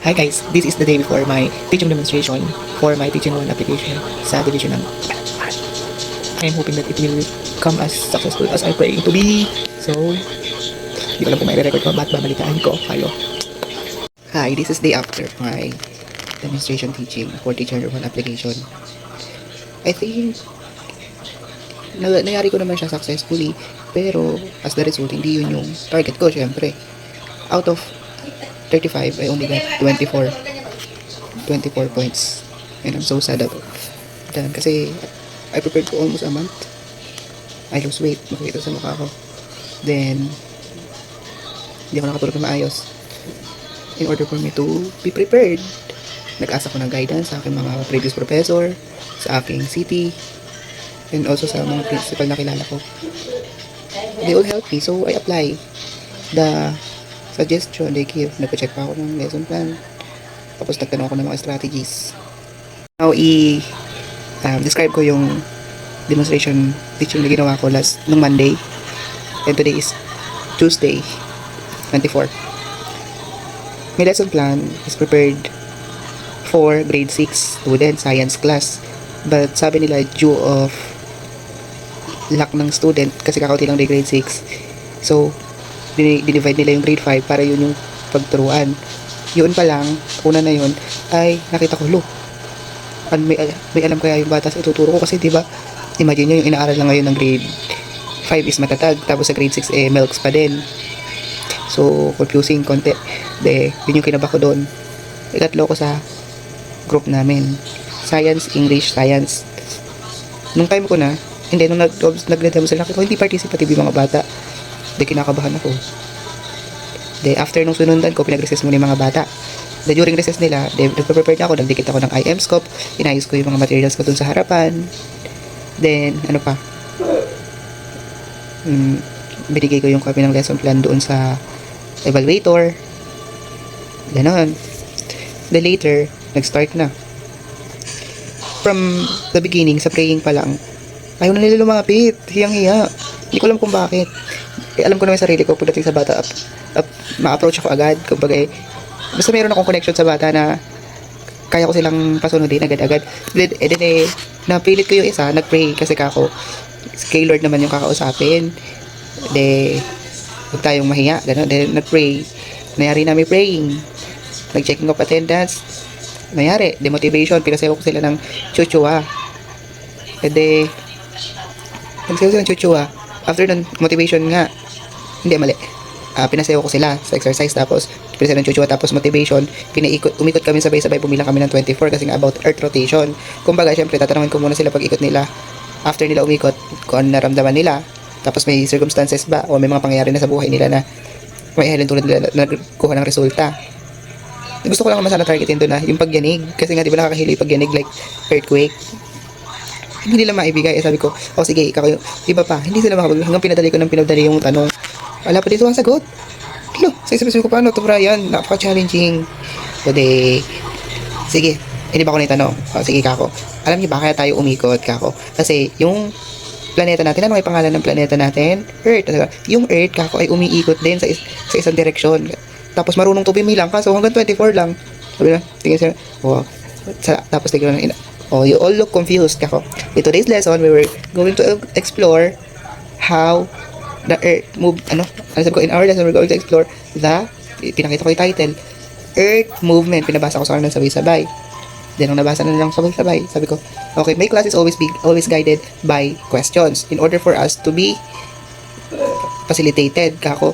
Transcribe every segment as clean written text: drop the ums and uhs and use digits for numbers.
Hi guys, this is the day before my teaching demonstration for my Teaching 1 application sa division ng I am hoping that it will come as successful as I pray to be. So, hindi ko alam kung may record ko, ba't babalitaan ko kayo. Hi, this is day after my demonstration teaching for Teaching 1 application. I think nangyari ko naman siya successfully, pero as the result, hindi yun yung target ko, syempre. Out of 35, I only got 24 points. And I'm so sad about that. Kasi I prepared for almost a month. I lost weight, makikita sa mukha ko. Then, hindi ako nakatulog na maayos. In order for me to be prepared, nag-asa ko ng guidance sa aking mga previous professor, sa aking city, and also sa mga principal na kilala ko. They all help me, so I apply the suggestion they give. Nagpa-check pa ako ng lesson plan. Tapos nagtanong ako ng mga strategies. Now, describe ko yung demonstration teaching na ginawa ko nung Monday. And today is Tuesday, 24. My lesson plan is prepared for grade 6 student science class. But sabi nila, due of lack ng student, kasi kakaunti lang grade 6. So, dinivide nila yung grade 5 para yun yung pagturuan. Yun pa lang, una na yun, ay nakita ko, may alam kaya yung bata sa ituturo ko kasi diba, imagine nyo yung inaaral lang ngayon ng grade 5 is matatag, tapos sa grade 6 milks pa din. So, confusing konti. Yun yung kinaba ko doon. Ikatlo ko sa group namin. Science, English, Science. Nung time ko na, hindi, nung nag-demo sila, nakita ko, hindi participative yung mga bata. Kinakabahan ako. After nung sunundan ko, pinag-recess muna yung mga bata. During recess nila, nagpa-prepare na ako, nagdikit ako ng IM scope, inayos ko yung mga materials ko dun sa harapan. Then, ano pa? Binigay ko yung copy ng lesson plan doon sa evaluator. Ganon. Then later, nag-start na. From the beginning, sa praying pa lang, ayaw na nila lumapit. Hiyang-hiya. Hindi ko alam kung bakit. Alam ko naman sarili ko pagdating sa bata, ma-approach ako agad. Kumbaga, basta mayroon akong connection sa bata na kaya ko silang pasunodin agad-agad. Then, napilit ko yung isa, nag-pray kasi kako, kay Lord naman yung kakausapin. Huwag tayong mahiya. Ganun. Then, nag-pray. Nangyari namin praying. Nag-checking of attendance. Nangyari, demotivation. Pinasayaw ko sila ng chuchua. Nagsayaw sila ng chuchua. After nun, motivation nga. Hindi, mali. Pinasayaw ko sila sa exercise, tapos pinasayaw ng chuchua, tapos motivation. Umikot kami sabay-sabay, pumilang kami ng 24 kasi nga about earth rotation. Kumbaga, syempre, tatanungin ko muna sila pag ikot nila. After nila umikot, kung ano naramdaman nila. Tapos may circumstances ba o may mga pangyayari na sa buhay nila na may ihalin tulad nila na nagkuha ng resulta. Gusto ko lang naman sana targetin doon na yung pagyanig. Kasi nga, di ba nakakahilo yung pagyanig like earthquake? Hindi nila maibigay. Sabi ko, sige, ikaw yung iba pa. Hindi sila makapag, hanggang pinadali yung tanong. Wala pa dito ang sagot. Sa isip ko, paano ito, Brian? Napaka-challenging. Sige, hindi ba ako naitanong? Sige, kako. Alam niyo ba kaya tayo umikot, kako? Kasi yung planeta natin, ano may pangalan ng planeta natin? Earth. Yung Earth, kako, ay umiikot din sa isang direksyon. Tapos marunong to pumilang, kaso hanggang 24 lang. Sabi na, tingin siya, tapos tingin na, you all look confused, kako. In today's lesson, we were going to explore how the Earth move, sabi ko, in our lesson, we're going to explore pinakita ko yung title, Earth Movement. Pinabasa ko sa kanila sabay-sabay. Then, nung nabasa na lang sabay-sabay, sabi ko, okay, my class is always guided by questions in order for us to be facilitated, kako.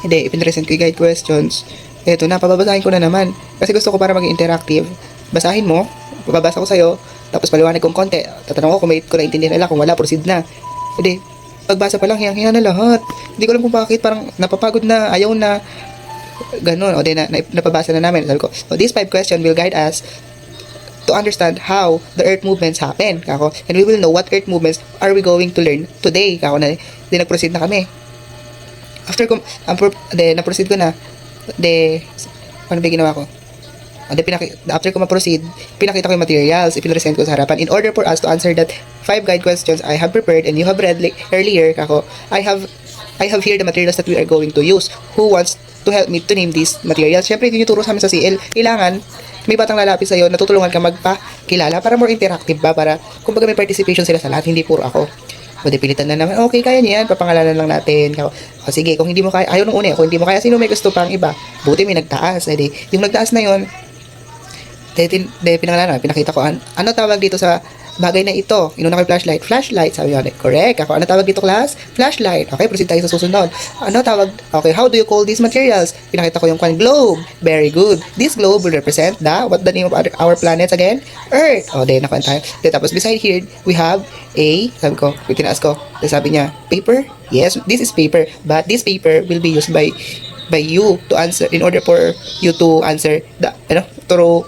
Hindi, ipinresent ko yung guide questions. Eto na, pababasahin ko na naman. Kasi gusto ko para maging interactive. Basahin mo, babasa ko sa'yo, tapos paliwanag kong konti. Tatanong ko kung naintindihan nila, kung wala, proceed na. Hindi, pagbasa pa lang, hiyang-hiya na lahat. Hindi ko alam kung bakit, parang napapagod na, ayaw na, ganun. Napabasa na namin. Sabi ko, these 5 questions will guide us to understand how the earth movements happen, kako. And we will know what earth movements are we going to learn today, kako. Then nag-proceed na kami. After ko, na-proceed ko na, ano ba ginawa ko? After ko ma-proceed, pinakita ko yung materials, ipinresent ko sa harapan. In order for us to answer that 5 guide questions I have prepared and you have read earlier, kako, I have I have here the materials that we are going to use. Who wants to help me to name these materials? Syempre, hindi nyo turo sa amin sa CL. Kailangan, may batang lalapit sa'yo, natutulungan ka magpakilala para more interactive ba, para kumbaga may participation sila sa lahat, hindi puro ako. O di pilitan na naman, okay, kaya niya yan, papangalanan lang natin. O sige, kung hindi mo kaya, ayaw nung una, kung hindi mo kaya, sino may gusto pang iba? Buti may nagtaas. Edi, yung nagtaas na yon, pinangalanan, pinakita ko, ano tawag dito sa bagay na ito? Inuna ko yung flashlight. Flashlight, sabi niya, correct. Ako, ano tawag dito, class? Flashlight. Okay, proceed tayo sa susunod. Ano tawag? Okay, how do you call these materials? Pinakita ko yung globe. Very good. This globe will represent what the name of our planets again? Earth. O, then, nakuha tayo. Then, tapos, beside here, we have sabi ko, tinaas ko. Then, sabi niya, paper? Yes, this is paper. But this paper will be used by you to answer, in order for you to answer to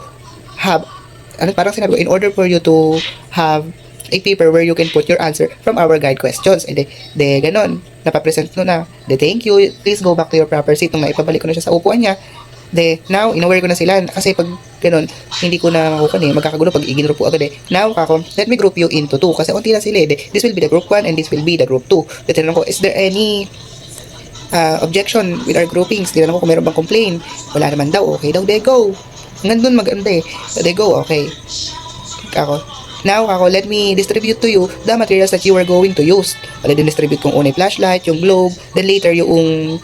have, parang sinabi ko, in order for you to have a paper where you can put your answer from our guide questions. And ganon, napapresent ko na. Thank you, please go back to your proper seat. Nung naipabalik ko na siya sa upuan niya, now, in-aware ko na sila. Kasi pag ganon, hindi ko na makukuha magkakagulo pag iginro po agad Now, let me group you into 2. Kasi unti lang sila this will be the group 1 and this will be the group 2. Tinanong ko, is there any objection with our groupings? Tinanong ko kung meron bang complaint. Wala naman daw. Okay daw, they go. Nandun maganda They go, okay. Now, let me distribute to you the materials that you are going to use. Wala din distribute kong una yung flashlight, yung globe, then later yung,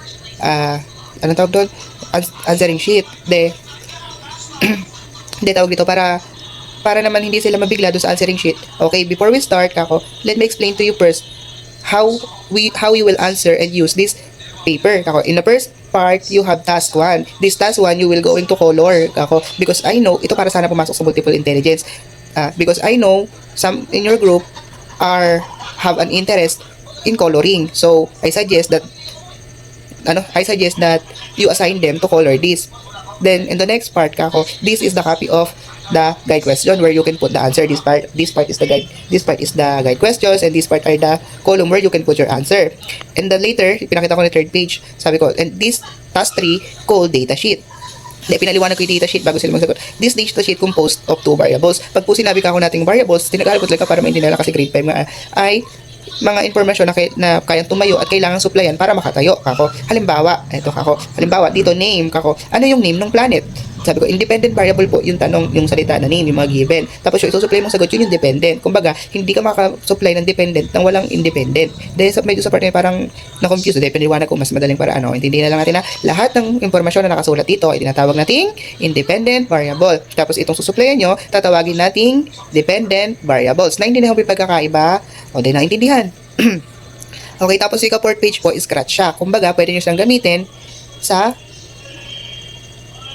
anong tawag doon? Answering sheet. Tawag dito para naman hindi sila mabigla doon sa answering sheet. Okay, before we start, let me explain to you first how we will answer and use this paper. In the first part, you have task 1. This task 1, you will go into color. Because I know, ito para sana pumasok sa multiple intelligence. Because I know, some in your group have an interest in coloring. So, I suggest that you assign them to color this. Then, in the next part, this is the copy of the guide question where you can put the answer. This part is the guide. This part is the guide questions, and this part are the column where you can put your answer. And then later, pinakita ko na third page. Sabi ko, and this task 3 called data sheet. Pinaliwanag ko yung data sheet bago sila magsagot. This data sheet composed of 2 variables. Pag po sinabi ka nating variables, tinagalog ko talaga para maintindihan kasi grade 5 nga ay mga informasyon na kayang tumayo at kailangan supplyan para makatayo. Halimbawa, dito name. Ano yung name ng planet? Sabi ko, independent variable po yung tanong, yung salita na name, yung mga given. Tapos yung isusupply mong sagot, yun yung dependent. Kumbaga, hindi ka makasupply ng dependent nang walang independent. Dahil medyo sa part na parang na-confuse. Dahil piniliwanag ko mas madaling para intindihin na lang natin na lahat ng informasyon na nakasulat dito ay tinatawag nating independent variable. Tapos itong susupplyan nyo, tatawagin nating dependent variables. Naintindihan mo yung pagkakaiba? O, dahil naintindihan. Okay, tapos yung fourth page po, scratch siya. Kumbaga, pwede nyo siyang gamitin sa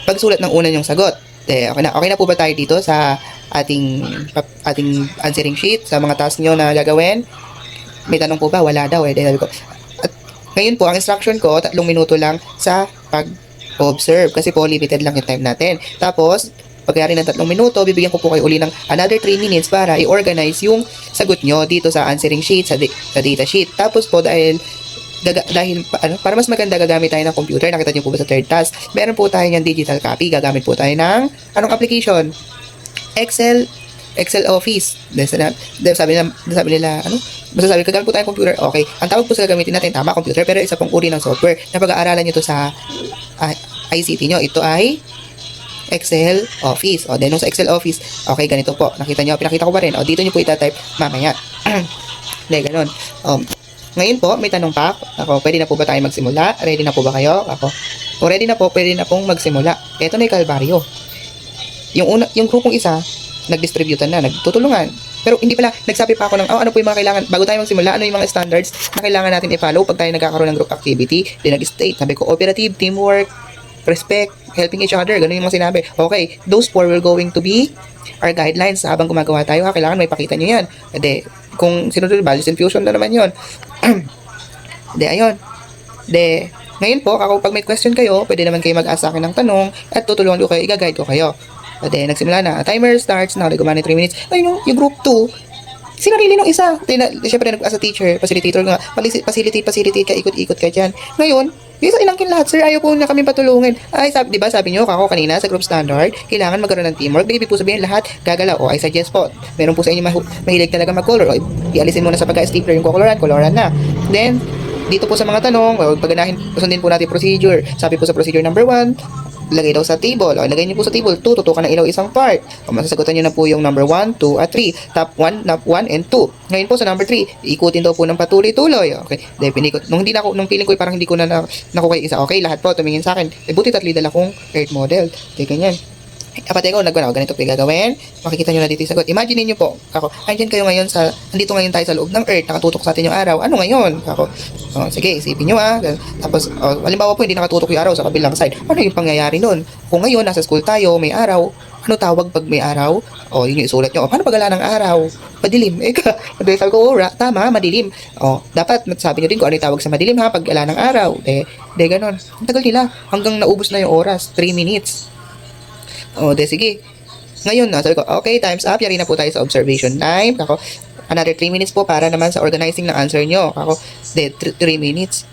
pagsulat ng una yung sagot. Okay na po ba tayo dito sa ating answering sheet, sa mga task nyo na gagawin? May tanong po ba? Wala daw Sabi ko. At ngayon po, ang instruction ko, 3 minuto lang sa pag-observe kasi po limited lang yung time natin. Tapos, pagkayari ng 3 minuto, bibigyan ko po kayo uli ng another 3 minutes para i-organize yung sagot nyo dito sa answering sheet, sa data sheet. Tapos po, para mas maganda, gagamit tayo ng computer. Nakita niyo po ba sa third task? Meron po tayo ng digital copy. Gagamit po tayo ng anong application? Excel Office. Sabi nila, masasabi gagamit po tayo ng computer. Okay. Ang tawag po sa gagamitin natin, tama, computer, pero isa pong uri ng software na pag-aaralan nyo to sa ICT nyo. Ito ay Excel Office. O, then sa Excel Office, okay, ganito po. Pinakita ko pa rin. O, dito nyo po itatype mamaya. Ganun. Ngayon po, may tanong pa. Pwede na po ba tayo magsimula? Ready na po ba kayo? Kung ready na po, pwede na pong magsimula. Ito na yung kalbaryo. Yung grupong isa, nag-distributan na, nagtutulungan. Pero hindi pala, nagsabi pa ako ng, ano po yung mga kailangan, bago tayo magsimula, ano yung mga standards na kailangan natin i-follow pag tayo nagkakaroon ng group activity. Then nag-state, sabi ko, operative, teamwork, respect, helping each other, ganun yung mga sinabi. Okay, those 4 will going to be our guidelines habang gumagawa tayo. Kailangan may pakita nyo yan. Kung sinunod, values infusion na naman yun. Ayun. Ngayon po, pag may question kayo, pwede naman kayo mag-ask sa akin ng tanong at tutulungan ko kayo, i-guide ko kayo. Nagsimula na. Timer starts now. Gumana 3 minutes. Ayun yung group 2. Sinarili nung isa. Siyempre, as a teacher, facilitator nga, facilitate ka, ikot-ikot ka dyan. Ngayon, yung sa inangkin lahat, sir, ayaw po na kami patulungin. Ay, sabi nyo, kanina sa group standard, kailangan magkaroon ng teamwork. Baby po sabihin, lahat gagalaw. O, I suggest po, meron po sa inyo mahilig talaga mag-color. O, ialisin mo na sa pagka-stapler yung koloran na. Then, dito po sa mga tanong, paganahin, sundin po natin procedure. Sabi po sa procedure number 1, lagay daw sa table. O, lagay niyo po sa table 2, tutukan ng ilaw isang part. O, masasagutan niyo na po yung number 1, 2, at 3. Top 1, top 1, and 2. Ngayon po sa number 3, ikutin daw po ng patuloy-tuloy. Okay. Then, pinikot. Nung feeling ko, parang hindi ko na nakuha yung isa. Okay, lahat po, tumingin sa akin. Buti tatli dala kong earth model. Okay, ganyan. Kapatid ko, ganito po gagawin. Makikita nyo na dito yung sagot. Imagine niyo po, andyan kayo ngayon andito ngayon tayo sa loob ng earth, nakatutok sa atin yung araw. Ano ngayon? Sige, isipin nyo Tapos, halimbawa po, hindi nakatutok yung araw sa kabilang side. Ano yung pangyayari nun? Kung ngayon, nasa school tayo, may araw, ano tawag pag may araw? Yun yung isulat nyo. Paano pag ala ng araw? Madilim. Sabi ko, tama, madilim. Dapat sabi nyo din kung ano yung tawag sa madilim pag ala ng araw. Ganon. Ang tagal nila. Hanggang naubos na yung oras. 3 minutes. Sige. Ngayon sabi ko, okay, time's up. Yari na po tayo sa observation time. Another 3 minutes po para naman sa organizing ng answer nyo. 3 minutes.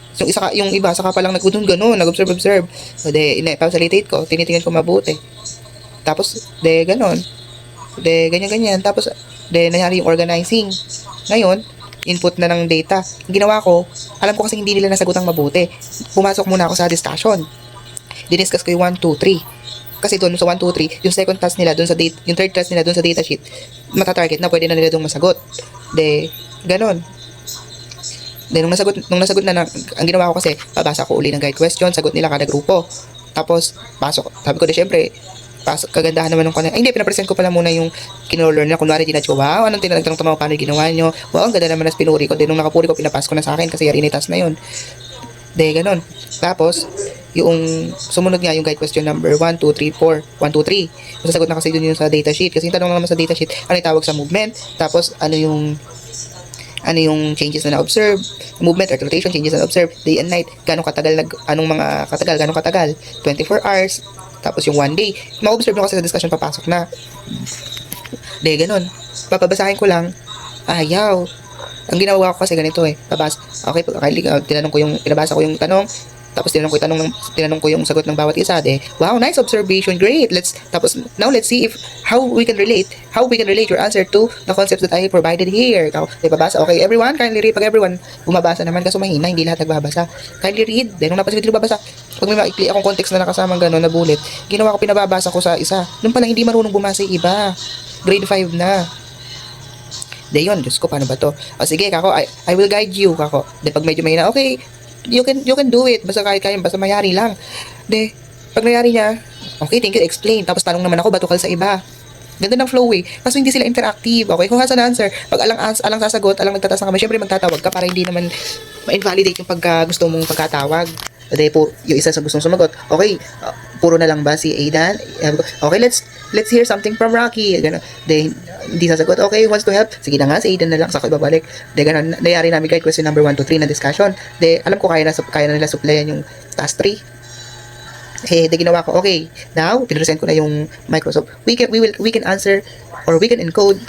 Yung iba, saka pa lang ganun, nag-observe. Facilitate ko, tinitingnan ko mabuti. Tapos, ganun. Ganyan. Tapos, nangyari yung organizing. Ngayon, input na ng data. Ang ginawa ko, alam ko kasi hindi nila nasagot ang mabuti. Pumasok muna ako sa discussion. Diniscuss ko yung 1, 2, 3. Kasi doon sa 1, 2, 3, yung second task nila doon yung third task nila doon sa data sheet, matatarget na pwede na nila doon masagot. Ganon. Nung nasagot na, ang ginawa ko kasi, babasa ko uli ng guide question, sagot nila kada grupo. Tapos, pasok. Sabi ko, syempre, kagandahan naman ng kanila. Hindi, pinapresent ko pala muna yung kinolor na, kunwari ginat ko, wow, anong tinanong tama paano yung ginawa nyo? Wow, ang ganda naman na pinuri ko. Nung nakapuri ko, pinapas ko na sa akin kasi yari ni task na yun. Ganon. Tapos, yung sumunod nga yung guide question number 1, 2, 3, 4. 1, 2, 3. Masasagot na kasi dun yung sa data sheet. Kasi yung tanong naman sa data sheet, ano yung tawag sa movement? Tapos, ano yung changes na na-observe? Movement or rotation, changes na na-observe. Day and night. Gano'ng katagal, gano'ng katagal? 24 hours. Tapos yung 1 day. Ma-observe nyo kasi sa discussion, papasok na. Ganon. Papabasahin ko lang. Ayaw. Ang ginawa ko kasi ganito Okay, pinabasa ko yung tanong. Tapos tinanong ko yung sagot ng bawat isa. Wow, nice observation, great. Now let's see how we can relate your answer to the concepts that I provided here. Babasa. Okay, everyone, kindly read. Pag everyone bumabasa naman, kaso mahina, hindi lahat nagbabasa. Kindly read. Nung napansin ko babasa, pag may maikli akong context na nakasamang gano'n na bullet, ginawa ko, pinababasa ko sa isa. Nung pala hindi marunong bumasa yung iba. Grade 5 na. Yun, Diyos ko, paano ba to? Sige, I will guide you, pag medyo mahina, okay, you can do it. Basta kaya, basta mayari lang. Pag nayari niya, okay, thank you, explain. Tapos tanong naman ako, batukal sa iba. Ganda ng flow Kaso hindi sila interactive. Okay, kung has an answer, pag alang sasagot, alang nagtataas ng kamay, syempre magtatawag ka para hindi naman ma-invalidate yung gusto mong pagkatawag. Yung isa sa gustong sumagot, okay, puro na lang ba si Aidan? Okay, let's hear something from Rocky. Ganun. Hindi sasagot, okay, wants to help. Sige na nga, si Aidan na lang, saka ibabalik. Ganun, nayari namin guide question number 1 to 3 na discussion. Alam ko kaya na nila supplyan yung task 3. Ginawa ko, okay, now, pinresent ko na yung Microsoft. We can answer, or we can encode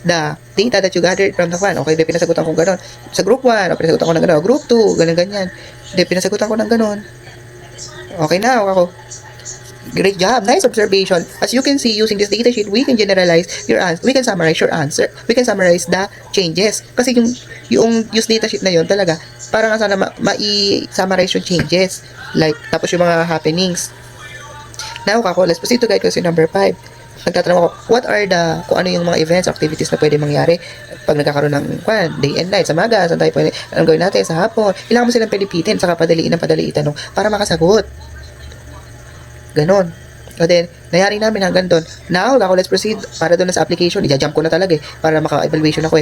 the data that you gathered from the fan. Okay, pinasagutan ko gano'n. Sa group 1, pinasagutan ko ng gano'n. Group 2, ganyan. Pinasagutan ko ng gano'n. Okay na, great job, nice observation. As you can see, using this data sheet, we can generalize your answer. We can summarize your answer. We can summarize the changes. Kasi yung use data sheet na yun talaga, parang sana ma-summarize yung changes. Tapos yung mga happenings. Now, let's proceed to guide question number 5. Nagtatanong ako, kung ano yung mga events, activities na pwede mangyari pag nagkakaroon ng day and night, sa maga, saan tayo pwede, anong gawin natin, sa hapon. Kailangan mo silang pilipitin, saka padaliin itanong para makasagot. Ganon. Nayari namin hanggang doon. Now, let's proceed para doon sa application. I-jump ko na talaga para maka-evaluation ako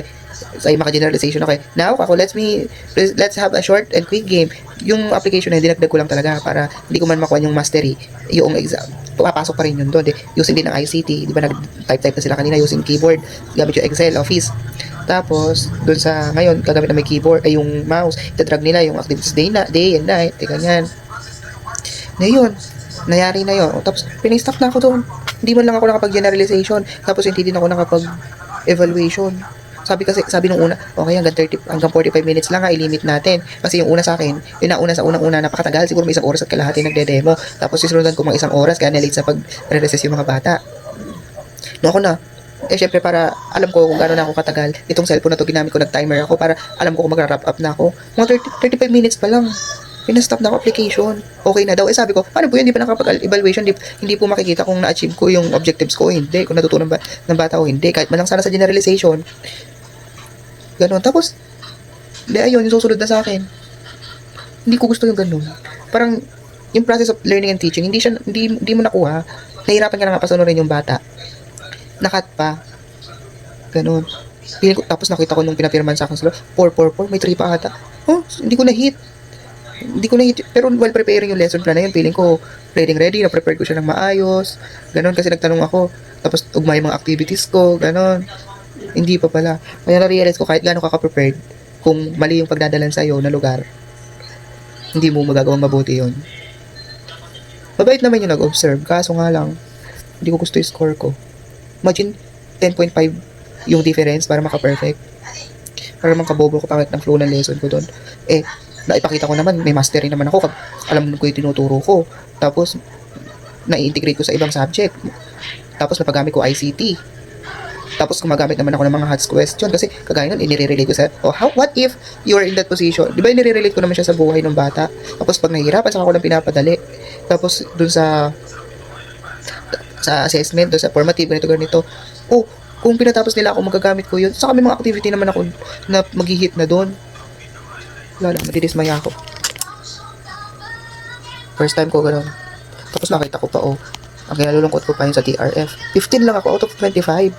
maka-generalization ako Now, let's have a short and quick game. Yung application na dinagdag ko lang talaga para hindi ko man makuha yung mastery, yung exam. Papasok pa rin yun doon. Using din ng ICT. Di ba nag-type na sila kanina using keyboard. Gamit yung Excel, Office. Tapos, doon sa ngayon, gagamit na may keyboard, yung mouse. Itadrag nila yung activities day and night. Ganyan. Ngayon, nayari na yun. Tapos, pinay-stop na ako doon. Hindi man lang ako nakapag-generalization. Tapos, hindi din ako nakapag-evaluation. Sabi nung una, okay, hanggang 45 minutes lang i-limit natin. Kasi yung una sa akin, yung nauna sa unang-una, napakatagal. Siguro may 1 oras at kalahati nagde-demo. Tapos, sisundan ko mga 1 oras, kaya nalate sa pag-recess yung mga bata. No, ako na. syempre para alam ko kung gaano na ako katagal. Itong cellphone na to, ginamit ko, nag-timer ako para alam ko kung magra-wrap up na ako. Mga 35 minutes pa lang. Pinastop na ako application. Okay na daw. Sabi ko, paano po yun? Hindi pa nakapag-evaluation. Hindi po makikita kung na-achieve ko yung objectives ko. Hindi. Kung natutunan ba ng bata o hindi. Kahit man lang sana sa generalization. Ganon. Tapos, ayun, yung susunod na sa akin. Hindi ko gusto yung ganon. Parang, yung process of learning and teaching, hindi mo nakuha. Nahirapan ka na nga pasunurin yung bata. Nakat pa. Ganon. Tapos nakita ko nung pinapirman sa akin sila, 4, may 3 pa ata. Hindi ko na-hit. Pero while preparing yung lesson plan na yun, feeling ko ready, na-prepare ko siya ng maayos. Ganon, kasi nagtanong ako. Tapos, ugmay mga activities ko. Ganon. Hindi pa pala. Kaya na-realize ko, kahit gano'n ka-prepared, kung mali yung pagdadalan sa'yo na lugar, hindi mo magagawang mabuti yun. Mabait naman yung nag-observe, kaso nga lang, hindi ko gusto yung score ko. Imagine, 10.5 yung difference para maka-perfect. Para makabobo ko pangit ng flow ng lesson ko doon. Naipakita ko naman, may mastery naman ako. Alam ko yung tinuturo ko. Tapos, na-integrate ko sa ibang subject. Tapos, napagamit ko ICT. Tapos, gumagamit naman ako ng mga HOTS question. Kasi, kagaya nun, inire-relate ko sa, what if you are in that position? Di ba, inire-relate ko naman siya sa buhay ng bata. Tapos, pag nahihirapan, saka ko lang pinapadali. Tapos, dun sa assessment, dun sa formative, ganito. Kung pinatapos nila ako, magagamit ko yun. Saka may mga activity naman ako na mag-hit na doon. Wala lang, madidismaya ako. First time ko gano'n. Tapos nakita ko pa, ang kinalulungkot ko pa yun sa TRF. 15 lang ako out of 25.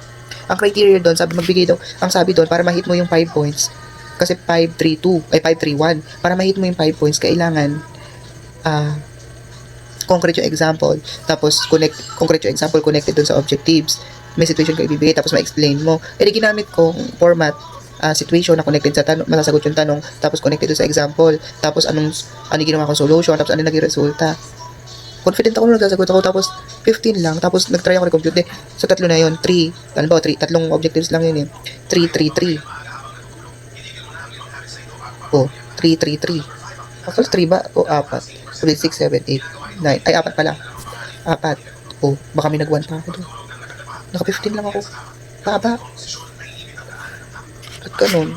Ang criteria doon, sabi doon, para ma-hit mo yung 5 points, kasi 531. Para ma-hit mo yung 5 points, kailangan, concrete yung example. Tapos, concrete yung example connected doon sa objectives. May situation ka ibibigay, tapos ma-explain mo. Di ginamit ko format, situation na connected sa tanong, masasagot yung tanong, tapos connected sa example, tapos ano ginawa kong solution, tapos ano naging resulta. Confident ako nung nagsasagot ako, tapos 15 lang, tapos nagtry ako i-compute. So, tatlo na yun, 3, tatlong objectives lang yun 3, 3, 3. 3. Actually, 3 ba? 4. 6, 7, 8, 9. Ay, 4 pala. 4. Baka may nag-1 pa ako doon. Naka 15 lang ako. Baba. At ganun.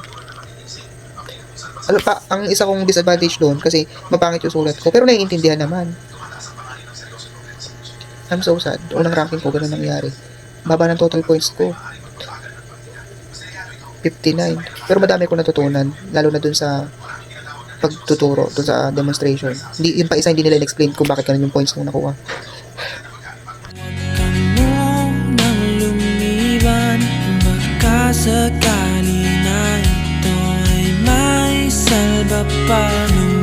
Ang isa kong disadvantage doon kasi mapangit yung sulat ko. Pero naiintindihan naman. I'm so sad. Unang ranking ko, ganun nangyari. Baba ng total points ko. 59. Pero madami ko natutunan. Lalo na dun sa pagtuturo, dun sa demonstration. Yun pa isa, hindi nila explain kung bakit ganun yung points kong nakuha. Sakali na ito ay may salba pa ng